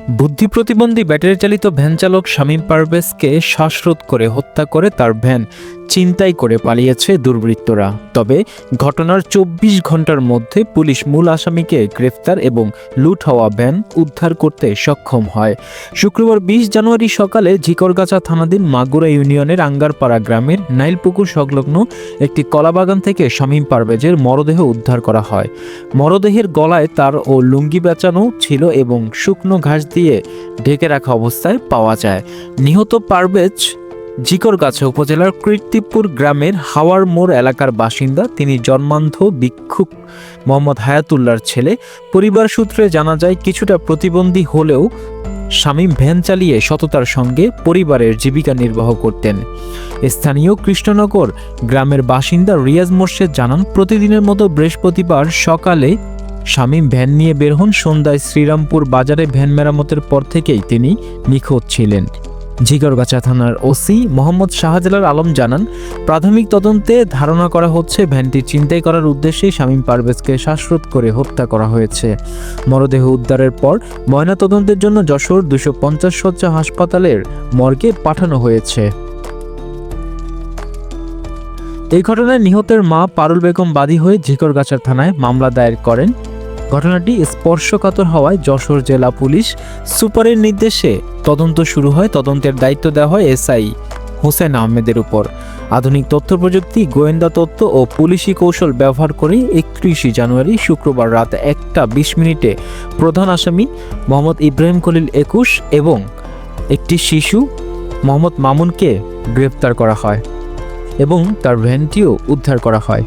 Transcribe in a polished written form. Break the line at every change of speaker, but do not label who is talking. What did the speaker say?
বুদ্ধি প্রতিবন্ধী ব্যাটারি চালিত ভ্যান চালক শামীম পারভেজকে শ্বাসরোধ করে হত্যা করে তার ভ্যান ছিনতাই করে পালিয়েছে দুর্বৃত্তরা। তবে ঘটনার ২৪ ঘন্টার মধ্যে পুলিশ মূল আসামিকে গ্রেফতার এবং লুট হওয়া ভ্যান উদ্ধার করতে সক্ষম হয়। শুক্রবার ২০ জানুয়ারি সকালে ঝিকরগাছা থানাধীন মাগুরা ইউনিয়নের আঙ্গারপাড়া গ্রামের নাইলপুকুর সংলগ্ন একটি কলাবাগান থেকে শামীম পারভেজের মরদেহ উদ্ধার করা হয়। মরদেহের গলায় তার ও লুঙ্গি বেচানো ছিল এবং শুকনো ঘাস দিয়ে ঢেকে রাখা অবস্থায় পাওয়া যায়। নিহত পারভেজ ঝিকরগাছা উপজেলার কীর্তিপুর গ্রামের হাওয়ার মোড় এলাকার বাসিন্দা। তিনি জন্মান্ধ ভিক্ষুক মোহাম্মদ হায়াতুল্লাহর ছেলে। পরিবার সূত্রে জানা যায়, কিছুটা প্রতিবন্ধী হলেও শামীম ভ্যান চালিয়ে সততার সঙ্গে পরিবারের জীবিকা নির্বাহ করতেন। স্থানীয় কৃষ্ণনগর গ্রামের বাসিন্দা রিয়াজ মোর্শেদ জানান, প্রতিদিনের মতো বৃহস্পতিবার সকালে শামীম ভ্যান নিয়ে বের হন। সন্ধ্যায় শ্রীরামপুর বাজারে ভ্যান মেরামতের পর থেকেই তিনি নিখোঁজ ছিলেন। ঝিকরগাছা থানার ওসি মোহাম্মদ শাহজালাল আলম জানান, প্রাথমিক তদন্তে ধারণা করা হচ্ছে ভ্যানটি ছিনতাই করার উদ্দেশ্যেই শামীম পারভেজকে শ্বাসরোধ করে হত্যা করা হয়েছে। মরদেহ উদ্ধারের পর ময়নাতদন্তের জন্য যশোর ২৫০ শয্যা হাসপাতালের মর্গে পাঠানো হয়েছে। এই ঘটনায় নিহতের মা পারুল বেগম বাদী হয়ে ঝিকরগাছা থানায় মামলা দায়ের করেন। ঘটনাটি স্পর্শকাতর হওয়ায় যশোর জেলা পুলিশ সুপারের নির্দেশে তদন্ত শুরু হয়। তদন্তের দায়িত্ব দেওয়া হয় এসআই হোসেন আহমেদের উপর। আধুনিক তথ্য প্রযুক্তি, গোয়েন্দা তথ্য ও পুলিশি কৌশল ব্যবহার করে ৩১ জানুয়ারি শুক্রবার রাত ১টা ২০ প্রধান আসামি মোহাম্মদ ইব্রাহিম খলিল ২১ এবং একটি শিশু মোহাম্মদ মামুনকে গ্রেপ্তার করা হয় এবং তার ভ্যানটিও উদ্ধার করা হয়।